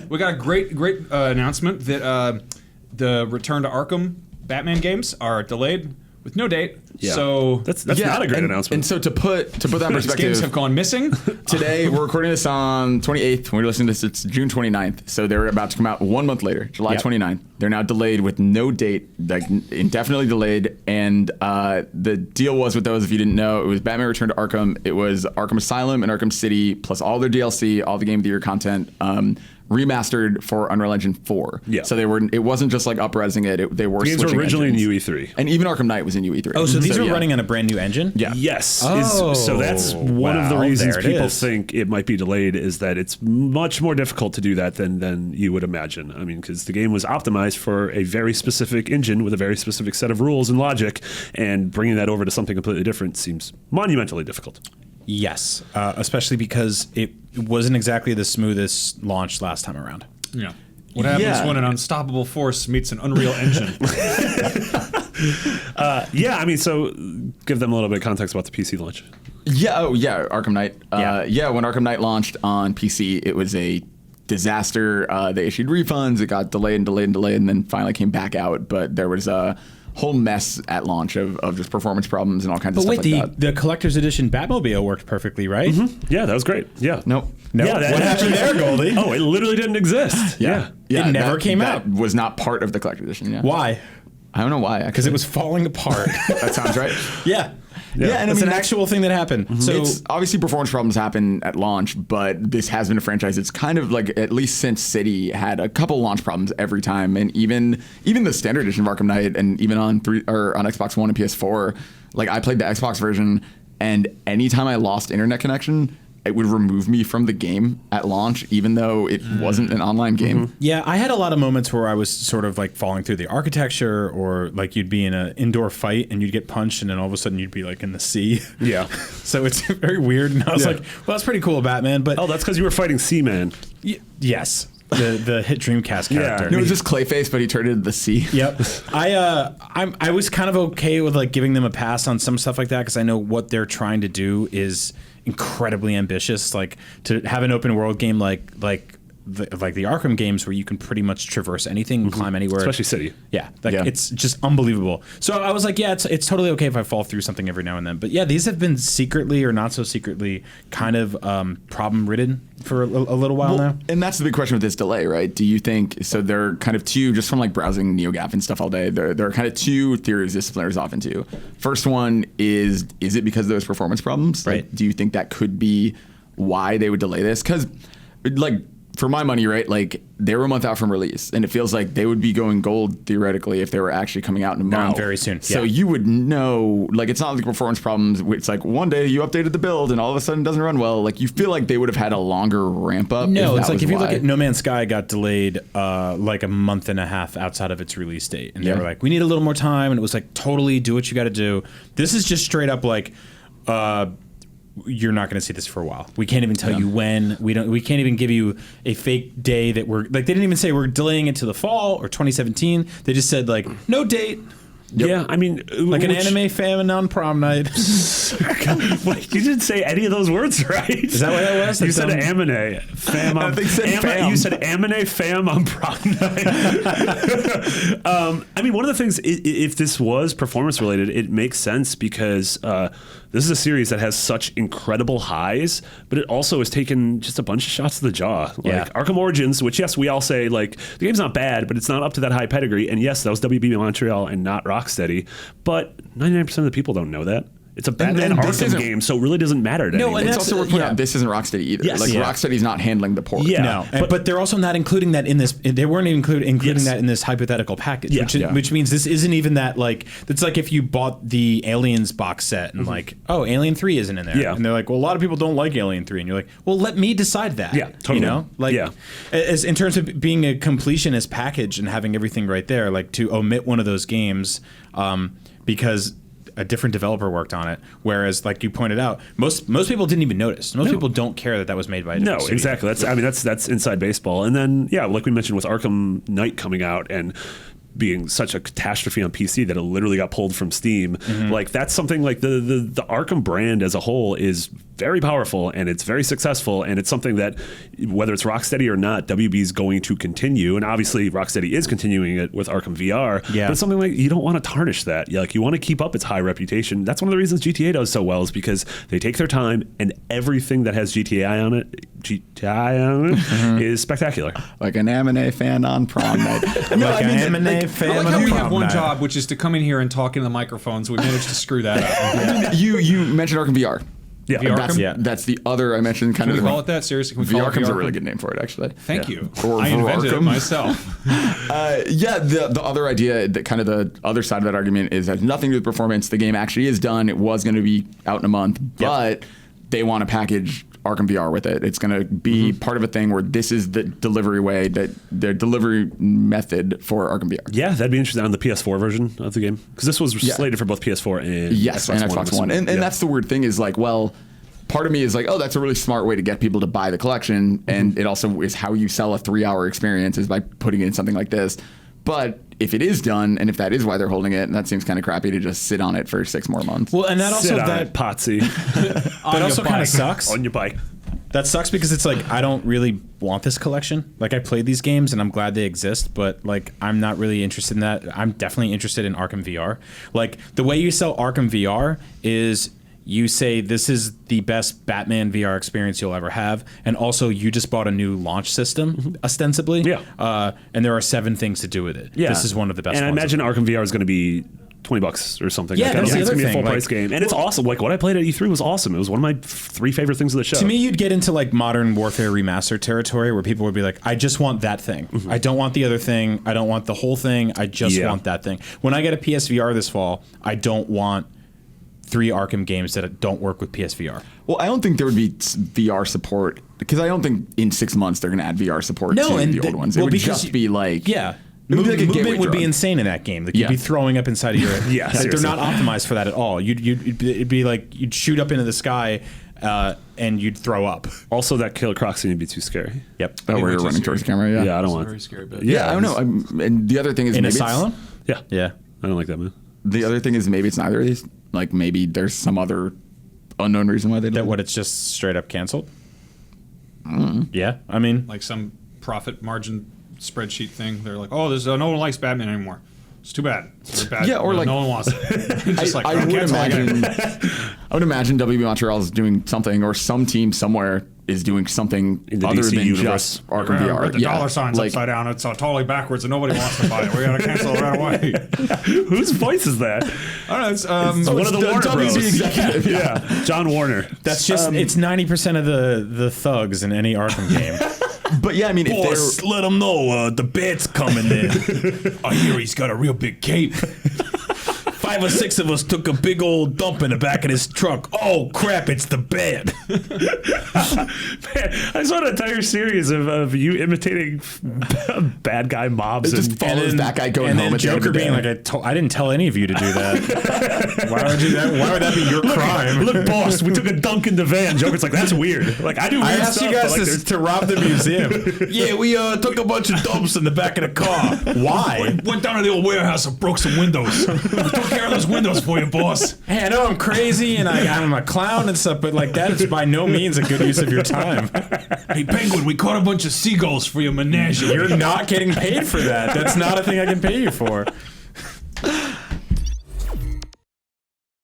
We got a great announcement that the Return to Arkham Batman games are delayed with no date. Yeah. So that's not a great announcement. And so to put that in these perspective, games have gone missing. today we're recording this on 28th. When we're listening to this, it's June 29th. So they're about to come out 1 month later, July 29th. They're now delayed with no date, like indefinitely delayed. And the deal was with those, if you didn't know, it was Batman Return to Arkham. It was Arkham Asylum and Arkham City plus all their DLC, all the Game of the Year content. Remastered for Unreal Engine 4. Yeah. So it wasn't just like up-resing it. They were games were switching originally engines. in UE3. And even Arkham Knight was in UE3. Oh, so these are running on a brand new engine? Yeah. Yes. Oh, so that's one of the well, reasons there it people is. think it might be delayed is that it's much more difficult to do that than you would imagine. I mean, because the game was optimized for a very specific engine with a very specific set of rules and logic, and bringing that over to something completely different seems monumentally difficult. Yes, especially because it wasn't exactly the smoothest launch last time around. Yeah. What happens when an unstoppable force meets an Unreal Engine? I mean, so give them a little bit of context about the PC launch. Arkham Knight. When Arkham Knight launched on PC, it was a disaster. They issued refunds. It got delayed, and then finally came back out. But there was a whole mess at launch of just performance problems and all kinds of stuff like that. The collector's edition Batmobile worked perfectly, right? Mm-hmm. Yeah, that was great. Yeah. Nope. Yeah, What happened there, Goldie? Oh, it literally didn't exist. Yeah. It never came out. That was not part of the collector's edition. Yeah. Why? I don't know why. Because it was falling apart. That sounds right. Yeah. And it's an actual thing that happened. Mm-hmm. So it's obviously performance problems happen at launch, but this has been a franchise. It's kind of like, at least since City, had a couple launch problems every time, and even the standard edition of Arkham Knight, and even on Xbox One and PS4. Like, I played the Xbox version, and anytime I lost internet connection, it would remove me from the game at launch, even though it wasn't an online game. Mm-hmm. Yeah, I had a lot of moments where I was sort of like falling through the architecture, or like you'd be in an indoor fight and you'd get punched, and then all of a sudden you'd be like in the sea. Yeah. So it's very weird. And I was like, well, that's pretty cool, Batman. But that's because you were fighting Seaman. Yes. The hit Dreamcast character. No, it was just Clayface, but he turned into the sea. Yep. I was kind of okay with like giving them a pass on some stuff like that, because I know what they're trying to do is incredibly ambitious. Like, to have an open world game like the Arkham games, where you can pretty much traverse anything, climb anywhere, especially City. Yeah, it's just unbelievable. So I was like, it's totally okay if I fall through something every now and then. But yeah, these have been secretly or not so secretly kind of problem ridden for a little while now. And that's the big question with this delay, right? Do you think, so there are kind of two, just from like browsing NeoGAF and stuff all day, there are kind of two theories this splinters off into. First one is it because of those performance problems? Right. Like, do you think that could be why they would delay this? Because, like, for my money, right, like, they were a month out from release, and it feels like they would be going gold theoretically if they were actually coming out in a month. Very soon. So you would know, like, it's not like performance problems. It's like one day you updated the build and all of a sudden it doesn't run well. Like, you feel like they would have had a longer ramp up. No, it's like if you look at No Man's Sky, got delayed like a month and a half outside of its release date, and they were like, we need a little more time, and it was like, totally do what you got to do. This is just straight up like, you're not going to see this for a while. We can't even tell you when. We can't even give you a fake day that we're like. They didn't even say we're delaying it to the fall or 2017. They just said like no date. Yep. Yeah, I mean, like an anime fan on prom night. Wait, you didn't say any of those words right. Is that what that was? You said anime fam. You said anime fam on prom night. I mean, one of the things, if this was performance related, it makes sense because this is a series that has such incredible highs, but it also has taken just a bunch of shots to the jaw. Like Arkham Origins, which, yes, we all say, like, the game's not bad, but it's not up to that high pedigree. And yes, that was WB Montreal and not Rocksteady. But 99% of the people don't know that. It's a Batman Arkham game, so it really doesn't matter to anyone. And it's also worth pointing out, this isn't Rocksteady either. Yes. Rocksteady's not handling the port. Yeah. No, but they're also not including that in this. They weren't including that in this hypothetical package, which means this isn't even that, like, it's like if you bought the Aliens box set and like, oh, Alien 3 isn't in there. Yeah. And they're like, well, a lot of people don't like Alien 3. And you're like, well, let me decide that. Yeah, totally. You know? Like, as in terms of being a completionist package and having everything right there, like, to omit one of those games because a different developer worked on it, whereas, like you pointed out, most people didn't even notice. Most people don't care that was made by a different studio. Exactly. That's inside baseball. And then like we mentioned with Arkham Knight coming out, and being such a catastrophe on PC that it literally got pulled from Steam. Like that's something like the Arkham brand as a whole is very powerful and it's very successful, and it's something that whether it's Rocksteady or not, WB is going to continue, and obviously Rocksteady is continuing it with Arkham VR. Yeah. But it's something like you don't want to tarnish that. Like you want to keep up its high reputation. That's one of the reasons GTA does so well, is because they take their time and everything that has GTA on it is spectacular. Like an M&A fan on prom night. No, Like an M&A fan I like on how a we prom have one night. job, which is to come in here and talk into the microphones. We managed to screw that up. You mentioned Arkham VR. Yeah. VR That's, Arkham? that's the other I mentioned. Kind Can we of call it that? Seriously, can we call it VR Arkham's VR a really Arkham? good name for it, actually. Thank you. Or I invented it Arkham. myself. Yeah, the other idea, that kind of the other side of that argument is that has nothing to do with performance. The game actually is done. It was going to be out in a month, but they want to package Arkham VR with it. It's going to be part of a thing where this is the delivery way, that their delivery method for Arkham VR. Yeah, that'd be interesting on the PS4 version of the game, because this was slated for both PS4 and Yes, and Xbox One. And that's the weird thing is like, well, part of me is like, oh, that's a really smart way to get people to buy the collection. And it also is how you sell a 3-hour experience, is by putting it in something like this. But if it is done, and if that is why they're holding it, and that seems kind of crappy to just sit on it for 6 more months. Well, and that also Sit on that it, Potsy, that also kind of sucks. on your bike. That sucks because it's like I don't really want this collection. Like I played these games and I'm glad they exist, but like I'm not really interested in that. I'm definitely interested in Arkham VR. Like the way you sell Arkham VR is you say this is the best Batman VR experience you'll ever have, and also you just bought a new launch system ostensibly. Yeah. And there are 7 things to do with it. Yeah, This is one of the best. And I ones. imagine Arkham VR is going to be $20 or something. Yeah, like, I don't that's think the it's gonna be other a full thing, price game, and it's awesome. Like what I played at E3 was awesome. It was one of my 3 favorite things of the show. To me, you'd get into like Modern Warfare Remastered territory where people would be like, I just want that thing. I don't want the other thing. I don't want the whole thing. I just want that thing. When I get a PSVR this fall, I don't want 3 Arkham games that don't work with PSVR. Well, I don't think there would be VR support, because I don't think in 6 months they're going to add VR support to the old ones. It would just be like... Yeah. It would be like a gateway Movement would be drug. insane in that game. Like you'd be throwing up inside of your... Yeah, like, they're seriously. not optimized for that at all. It'd be like you'd shoot up into the sky and you'd throw up. Also, that Killer Croc seemed to be too scary. Yep. Oh, where you're Which is running towards the camera, yeah. Yeah, I don't It's a want. very scary bit. Yeah, I don't know. And the other thing is In maybe Asylum? Yeah, Yeah. I don't like that, man. The other thing is maybe it's neither of these. Like maybe there's some other unknown reason why they did That it. what it's just straight up canceled? Yeah. I mean... Like some profit margin spreadsheet thing. They're like, oh, there's no one likes Batman anymore. It's too bad. It's very bad. Yeah, or like- no one wants it. It's just like, I oh, would cancel again. I would imagine WB Montreal is doing something, or some team somewhere is doing something In the other DC than universe. just Arkham We're gonna VR. put the dollar signs like, upside down. It's totally backwards, and nobody wants to buy it. We gotta cancel it right away. Whose voice is that? I don't know. It's One of the Warner WB Bros. executive, Yeah, John Warner. That's just it's 90% of the thugs in any Arkham game. But yeah, I mean, if they're, let him know the Bat's coming in. I hear he's got a real big cape. 5 or 6 of us took a big old dump in the back of his truck. Oh crap! It's the Bat. Man, I saw an entire series of you imitating bad guy mobs. it just And, follows that guy going and home then at the end of Joker the being day. like, I didn't tell any of you to do that. Why would that be your crime? look, boss, we took a dunk in the van. Joker's like, that's weird. Like I do weird I asked stuff. you guys but, like, there's- to rob the museum. Yeah, we took a bunch of dumps in the back of the car. Why? Went down to the old warehouse and broke some windows. We took care of those windows for you, boss. Hey, I know I'm crazy and I'm a clown and stuff, but like that is by no means a good use of your time. Hey, Penguin, we caught a bunch of seagulls for your menagerie. You're not getting paid for that. That's not a thing I can pay you for.